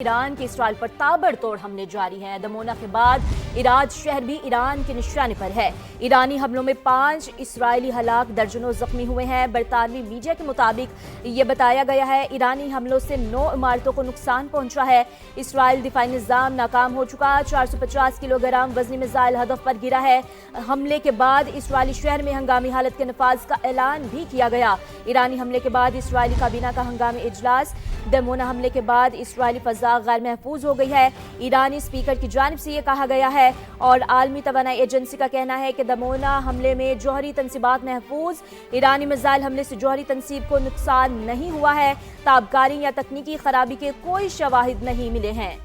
Iran के Israel पर ताबड़तोड़ हमले जारी हैं। दमोना के बाद इराज शहर भी ईरान के निशाने पर है। ईरानी हमलों में 5 इसराइली हलाक, दर्जनों जख्मी हुए हैं। बरतानवी मीडिया के मुताबिक ये बताया गया है ईरानी हमलों से 9 इमारतों को नुकसान पहुंचा है। इसराइल दिफाई निज़ाम नाकाम हो चुका। 450 किलोग्राम वजनी मिसाइल हदफ पर गिरा है। हमले के बाद इसराइली शहर में हंगामी हालत के नफाज का ऐलान भी किया गया। ईरानी हमले के बाद इसराइली काबीना का हंगामी इजलास। दमोना हमले के बाद इसराइली फजा गैर महफूज हो गई है। ईरानी स्पीकर की जानिब से ये कहा गया है और आलमी तवानाई एजेंसी का कहना है कि दमोना हमले में जौहरी तनसीबात महफूज। ईरानी मिसाइल हमले से जौहरी तनसीब को नुकसान नहीं हुआ है। ताबकारी या तकनीकी खराबी के कोई शवाहिद नहीं मिले हैं।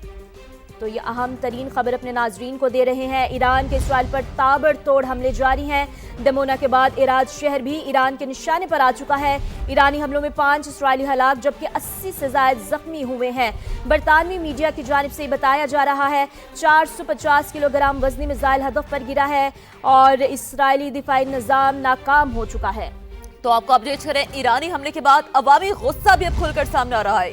तो ये अहम तरीन खबर अपने नाजरीन को दे रहे हैं। ईरान के इसराइल पर ताबड़तोड़ हमले जारी हैं। दमोना के बाद इराज शहर भी ईरान के निशाने पर आ चुका है। ईरानी हमलों में 5 इसराइली हलाक जबकि 80 से ज्यादा जख्मी हुए हैं। बरतानवी मीडिया की जानिब से बताया जा रहा है 450 किलोग्राम वजनी मिसाइल हदफ पर गिरा है और इसराइली दिफाई निज़ाम नाकाम हो चुका है। तो आपको अपडेट करें, ईरानी हमले के बाद अवामी गुस्सा भी अब खुलकर सामने आ रहा है।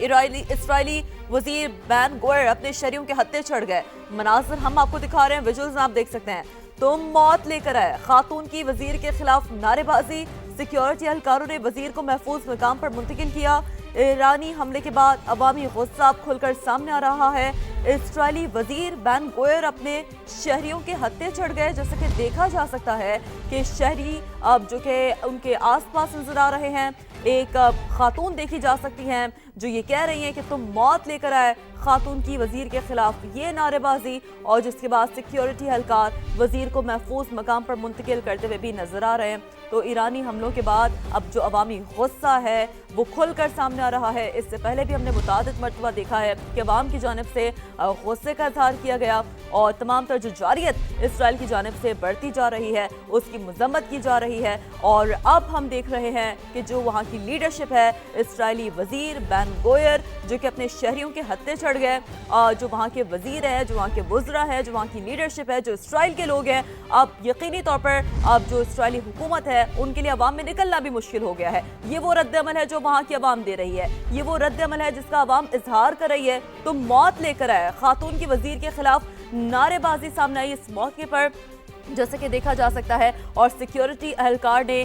इसराइली वजीर बैन गोयर अपने शहरियों के हत्थे चढ़ गए। मनाजर हम आपको दिखा रहे हैं, विजुअल्स आप देख सकते हैं। तुम मौत लेकर आए, खातून की वजीर के खिलाफ नारेबाजी। सिक्योरिटी एहलकारों ने वजीर को महफूज मकाम पर मुंतकिल किया। ईरानी हमले के बाद अवामी गुस्सा अब खुलकर सामने आ रहा है। इसराइली वजीर बैन गोयर अपने शहरियों के हत्थे चढ़ गए। जैसा कि देखा जा सकता है कि शहरी अब जो कि उनके आसपास नजर आ रहे हैं। एक खातून देखी जा सकती हैं जो ये कह रही हैं कि तुम मौत लेकर आए, खातून की वजीर के खिलाफ ये नारेबाजी। और जिसके बाद सिक्योरिटी एहलकार वजीर को महफूज मकाम पर मुंतकिल करते हुए भी नजर आ रहे हैं। तो ईरानी हमलों के बाद अब जो अवामी गुस्सा है वो खुलकर सामने आ रहा है। इससे पहले भी हमने मुतादिद मरतबा देखा है कि अवाम की जानिब से गुस्से का इजहार किया गया और तमाम तर जो जारियत इसराइल की जानिब से बढ़ती जा रही है उसकी मजम्मत की जा रही है। और अब हम देख रहे हैं कि जो वहाँ की लीडरशिप है, इसराइली वजीर बैन गोयर जो कि अपने शहरियों के हत्थे चढ़ गए, जो वहाँ के वजीर है, जो वहाँ के वज़रा है, जो वहाँ की लीडरशिप है, जो इसराइल के लोग हैं, अब यकीनी तौर पर अब जो इसराइली हुकूमत है उनके लिए अवाम में निकलना भी मुश्किल हो गया है। ये वो रद्द-ए-अमल है जो वहाँ की अवाम दे रही है। ये वो रद्द-ए-अमल है जिसका अवाम इजहार कर रही है। तो मौत लेकर आए, खातून की वजीर के खिलाफ नारेबाजी सामने आई इस मौके पर जैसे कि देखा जा सकता है। और सिक्योरिटी एहलकार ने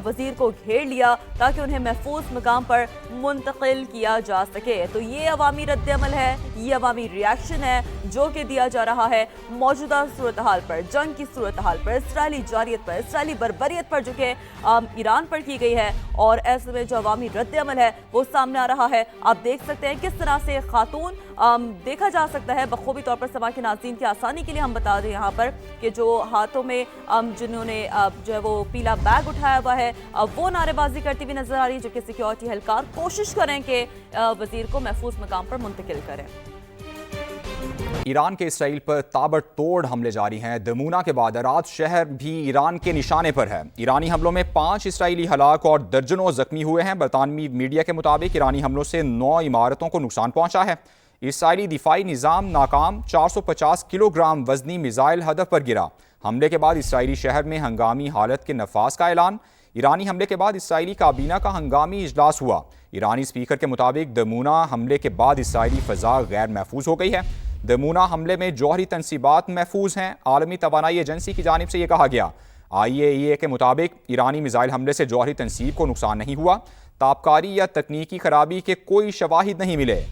वजीर को घेर लिया ताकि उन्हें महफूज मकाम पर मुंतकिल किया जा सके। तो ये अवामी रद्द-ए-अमल है, ये अवामी रिएक्शन है जो कि दिया जा रहा है मौजूदा सूरत हाल पर, जंग की सूरत हाल पर, इसराइली जारियत पर, इसराइली बर्बरियत पर जो कि ईरान पर की गई है। और ऐसे में जो अवामी रद्द-ए-अमल है वो सामने आ रहा है। आप देख सकते हैं किस तरह से खातून देखा जा सकता है बखूबी तौर पर। समा के नाज़रीन की आसानी के लिए हम बता दें यहाँ पर कि जो हाथों में जिन्होंने जो है वो पीला बैग उठाया हुआ है वो नारेबाजी करती हुई नजर आ रही है, जो कि सिक्योरिटी एहलकार कोशिश करें कि वजीर को महफूज मकाम पर मुंतकिल करें। ईरान के इसराइल पर ताबड़तोड़ हमले जारी हैं। दमूना के बाद अराद शहर भी ईरान के निशाने पर है। ईरानी हमलों में 5 इसराइली हलाक और दर्जनों जख्मी हुए हैं। बरतानवी मीडिया के मुताबिक ईरानी हमलों से 9 इमारतों को नुकसान पहुंचा है। इसराइली दिफाई निज़ाम नाकाम, 450 किलोग्राम वजनी मिसाइल हदफ पर गिरा। हमले के बाद इसराइली शहर में हंगामी हालत के नफाज का ऐलान। ईरानी हमले के बाद इसराइली काबीना का हंगामी इजलास हुआ। ईरानी स्पीकर के मुताबिक दमूना हमले के बाद इसराइली फ़ज़ा गैर महफूज हो गई है। दमूना हमले में जौहरी तनसीबात महफूज हैं। आलमी तवानाई एजेंसी की जानिब से यह कहा गया। IAEA के मुताबिक ईरानी मिसाइल हमले से जौहरी तनसीब को नुकसान नहीं हुआ। ताबकारी या तकनीकी खराबी के कोई शवाहिद नहीं मिले।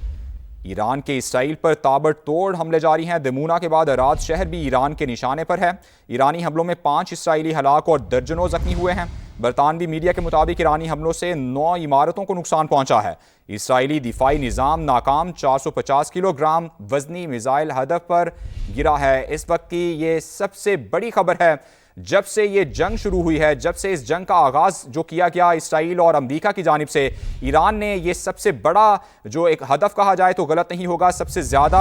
ईरान के इसराइल पर ताबड़तोड़ हमले जारी हैं। दमूना के बाद अराद शहर भी ईरान के निशाने पर है। ईरानी हमलों में 5 इसराइली हलाक और दर्जनों जख्मी हुए हैं। बरतानवी मीडिया के मुताबिक ईरानी हमलों से 9 इमारतों को नुकसान पहुंचा है। इसराइली दिफाई निज़ाम नाकाम, 450 किलोग्राम वजनी मिसाइल हदफ पर गिरा है। इस वक्त की ये सबसे बड़ी खबर है जब से ये जंग शुरू हुई है, जब से इस जंग का आगाज़ जो किया गया इसराइल और अमेरिका की जानिब से। ईरान ने ये सबसे बड़ा जो एक हदफ कहा जाए तो गलत नहीं होगा, सबसे ज़्यादा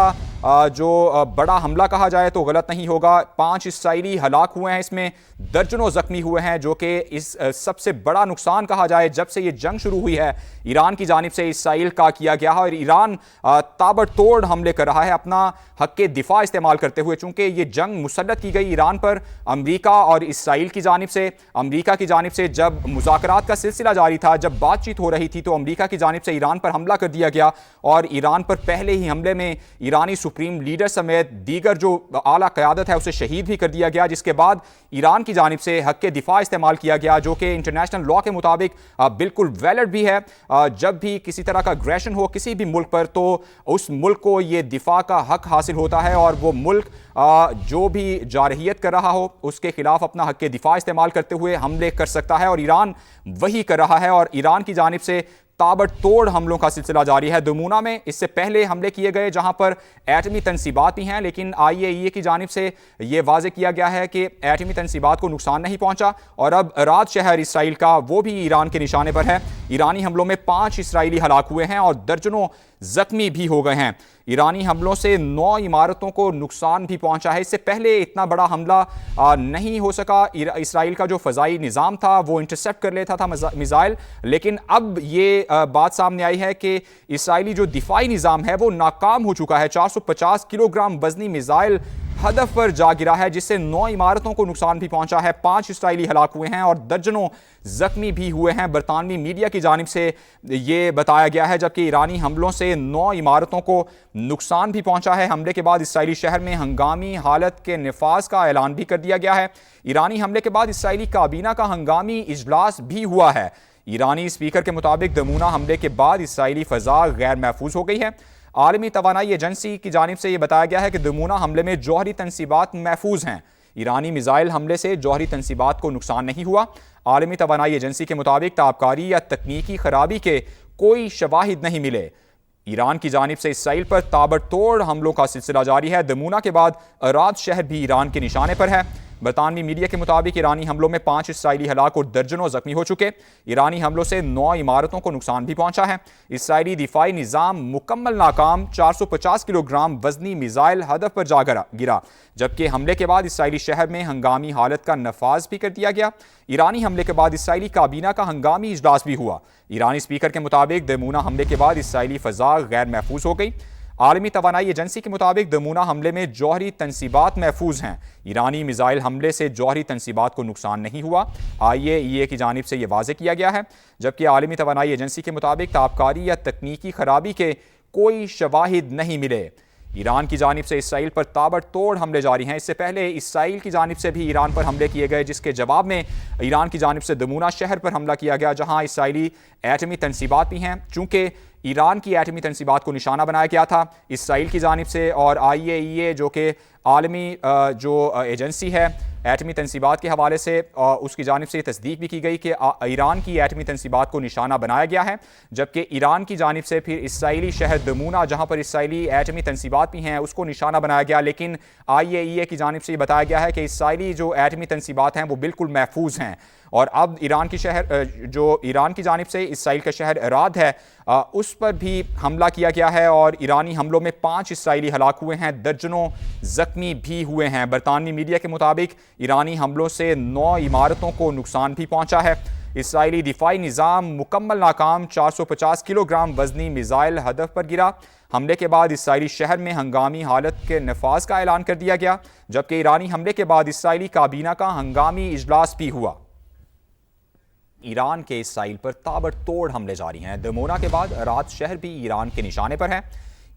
जो बड़ा हमला कहा जाए तो गलत नहीं होगा। 5 इसराइली हलाक हुए हैं, इसमें दर्जनों जख्मी हुए हैं, जो कि इस सबसे बड़ा नुकसान कहा जाए जब से ये जंग शुरू हुई है ईरान की जानिब से इसराइल का किया गया है। और ईरान ताबड़तोड़ हमले कर रहा है अपना हक के दिफा इस्तेमाल करते हुए, चूंकि ये जंग मुसल्लत की गई ईरान पर अमरीका और इसराइल की जानिब से। अमरीका की जानिब से जब मुज़ाकरात का सिलसिला जारी था, जब बातचीत हो रही थी, तो अमरीका की जानिब से ईरान पर हमला कर दिया गया और ईरान पर पहले ही हमले में ईरानी सुप्रीम लीडर समेत दीगर जो आला क़यादत है उसे शहीद भी कर दिया गया, जिसके बाद ईरान की जानिब से हक के दिफा इस्तेमाल किया गया, जो कि इंटरनेशनल लॉ के मुताबिक बिल्कुल वैलिड भी है। जब भी किसी तरह का अग्रेशन हो किसी भी मुल्क पर, तो उस मुल्क को ये दिफा का हक हासिल होता है और वो मुल्क जो भी जारहियत कर रहा हो उसके खिलाफ अपना हक के दिफा इस्तेमाल करते हुए हमले कर सकता है, और ईरान वही कर रहा है। और ईरान की जानिब से ताबड़तोड़ हमलों का सिलसिला जारी है। दमूना में इससे पहले हमले किए गए जहां पर एटमी तनसीबात भी हैं, लेकिन IAEA की जानिब से यह वाज़े किया गया है कि एटमी तनसीबात को नुकसान नहीं पहुंचा। और अब रात शहर इसराइल का वो भी ईरान के निशाने पर है। ईरानी हमलों में 5 इसराइली हलाक हुए हैं और दर्जनों जख्मी भी हो गए हैं। ईरानी हमलों से 9 इमारतों को नुकसान भी पहुंचा है। इससे पहले इतना बड़ा हमला नहीं हो सका। इसराइल का जो फ़ज़ाई निज़ाम था वो इंटरसेप्ट कर लेता था मिसाइल, लेकिन अब ये बात सामने आई है कि इसराइली जो दिफाई निज़ाम है वो नाकाम हो चुका है। 450 किलोग्राम वज़नी मिसाइल हदफ पर जा गिरा है, जिससे 9 इमारतों को नुकसान भी पहुंचा है। 5 इसराइली हलाक हुए हैं और दर्जनों जख्मी भी हुए हैं। बरतानवी मीडिया की जानिब से ये बताया गया है, जबकि ईरानी हमलों से 9 इमारतों को नुकसान भी पहुंचा है। हमले के बाद इसराइली शहर में हंगामी हालत के नफाज का ऐलान भी कर दिया गया है। ईरानी हमले के बाद इसराइली काबीना का हंगामी इजलास भी हुआ है। ईरानी स्पीकर के मुताबिक दमूना हमले के बाद इसराइली फ़ज़ा गैर महफूज हो गई है। आलमी तवानाई एजेंसी की जानिब से यह बताया गया है कि दमूना हमले में जौहरी तनसीबात महफूज हैं। ईरानी मिसाइल हमले से जौहरी तनसीबात को नुकसान नहीं हुआ। आलमी तवानाई एजेंसी के मुताबिक ताबकारी या तकनीकी खराबी के कोई शवाहिद नहीं मिले। ईरान की जानिब से इसराइल पर ताबड़तोड़ हमलों का सिलसिला जारी है। दमूना के बाद अराद शहर भी ईरान के निशाने पर है। बरतानवी मीडिया के मुताबिक ईरानी हमलों में 5 इसराइली हलाक और दर्जनों जख्मी हो चुके। ईरानी हमलों से 9 इमारतों को नुकसान भी पहुंचा है। इसराइली दिफाई निज़ाम मुकम्मल नाकाम। 450 किलोग्राम वजनी मिसाइल हदफ पर जा गिरा, जबकि हमले के बाद इसराइली शहर में हंगामी हालत का नफाज भी कर दिया गया। ईरानी हमले के बाद इसराइली काबीना का हंगामी इजलास भी हुआ। ईरानी स्पीकर के मुताबिक दमूना हमले के बाद इसराइली फ़ज़ा गैर महफूज हो गई। आलमी तवानाई एजेंसी के मुताबिक दमूना हमले में जौहरी तनसीबात महफूज हैं। ईरानी मिसाइल हमले से जौहरी तनसीबात को नुकसान नहीं हुआ। IAEA की जानिब से यह वाज़े किया गया है, जबकि आलमी तवानाई एजेंसी के मुताबिक ताबकारी या तकनीकी खराबी के कोई शवाहिद नहीं मिले। ईरान की जानिब से इसराइल पर ताबड़तोड़ हमले जारी हैं। इससे पहले इसराइल की जानिब से भी ईरान पर हमले किए गए, जिसके जवाब में ईरान की जानिब से दमूना शहर पर हमला किया गया, जहां इसराइली एटमी तनसीबात भी हैं। चूँकि ईरान की एटमी तनसीबात को निशाना बनाया गया था इसराइल की जानिब से, और IAEA जो कि आलमी जो एजेंसी है एटमी तनसीबात के हवाले से, उसकी जानिब से तस्दीक भी की गई कि ईरान की एटमी तनसीबात को निशाना बनाया गया है। जबकि ईरान की जानिब से फिर इसराइली शहर दमूना, जहाँ पर इसराइली एटमी तनसीबात भी हैं, उसको निशाना बनाया गया। लेकिन IAEA की जानिब से ये बताया गया है कि इसराइली जो एटमी तनसीबात हैं वो बिल्कुल महफूज हैं। और अब ईरान की जानिब से इसराइल का शहर अराद है, उस पर भी हमला किया गया है और ईरानी हमलों में 5 इसराइली हलाक हुए हैं, दर्जनों जख्मी भी हुए हैं। बरतानवी मीडिया के मुताबिक ईरानी हमलों से 9 इमारतों को नुकसान भी पहुंचा है। इसराइली दिफाई निज़ाम मुकम्मल नाकाम। 450 किलोग्राम वजनी मिसाइल हदफ पर गिरा। हमले के बाद इसराइली शहर में हंगामी हालत के नफाज का ऐलान कर दिया गया, जबकि ईरानी हमले के बाद इसराइली काबीना का हंगामी इजलास भी हुआ। ईरान के इसराइल पर ताबड़तोड़ हमले जारी हैं। दमोना के बाद रात शहर भी ईरान के निशाने पर है।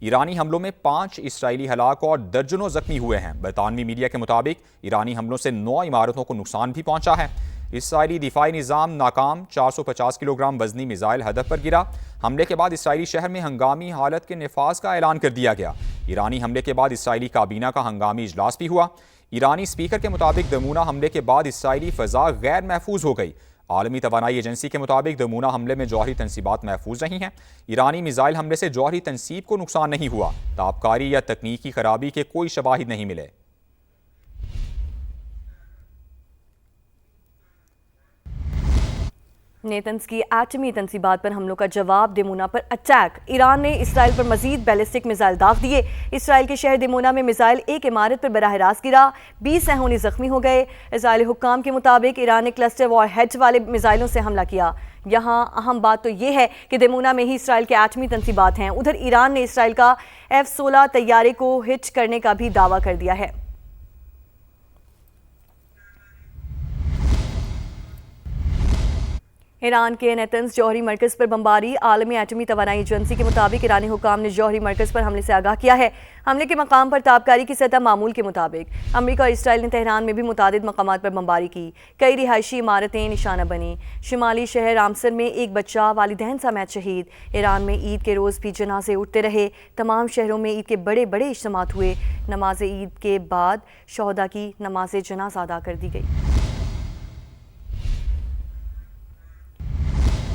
ईरानी हमलों में 5 इसराइली हलाक और दर्जनों जख्मी हुए हैं। बरतानवी मीडिया के मुताबिक ईरानी हमलों से 9 इमारतों को नुकसान भी पहुंचा है। इसराइली दिफाई निज़ाम नाकाम। 450 किलोग्राम वजनी मिसाइल हदफ पर गिरा। हमले के बाद इसराइली शहर में हंगामी हालत के नफाज का ऐलान कर दिया गया। ईरानी हमले के बाद इसराइली काबीना का हंगामी इजलास भी हुआ। ईरानी स्पीकर के मुताबिक दमूना हमले के बाद इसराइली फ़ज़ा गैर महफूज हो गई। आलमी तवानाई एजेंसी के मुताबिक दमूना हमले में जौहरी तनसीबात महफूज नहीं हैं। ईरानी मिसाइल हमले से जौहरी तनसीब को नुकसान नहीं हुआ। ताबकारी या तकनीकी खराबी के कोई शवाहिद नहीं मिले। नेतन्स की एटमी तंसीबात पर हमलों का जवाब दिमोना पर अटैक। ईरान ने इसराइल पर मजीद बैलिस्टिक मिसाइल दाग दिए। इसराइल के शहर दिमोना में मिसाइल एक इमारत पर बराह रास्त गिरा, 20 सहूनी जख्मी हो गए। इसराइली हुक्काम के मुताबिक ईरान ने क्लस्टर वॉरहेड्स वाले मिसाइलों से हमला किया। यहाँ अहम बात तो यह है कि दिमोना में ही इसराइल के एटमी तंसीबात हैं। उधर ईरान ने इसराइल का F-16 तैयारे को हिट करने का भी दावा कर दिया है। ईरान के नेतन्स जौहरी मरकज़ पर बमबारी। आलमी एटमी तवानाई एजेंसी के मुताबिक ईरानी हुक्काम ने जौहरी मरकज़ पर हमले से आगाह किया है। हमले के मकाम पर ताबकारी की सतह मामूल के मुताबिक। अमरीका और इसराइल ने तेहरान में भी मुतादिद मकामात पर बमबारी की। कई रिहायशी इमारतें निशाना बनी। शिमाली शहर रामसर में एक बच्चा वालिदैन समेत शहीद। ईरान में ईद के रोज़ भी जनाजे उठते रहे। तमाम शहरों में ईद के बड़े बड़े इज्तिमात हुए। नमाज ईद के बाद शोहदा की नमाज जनाजा अदा कर दी गई।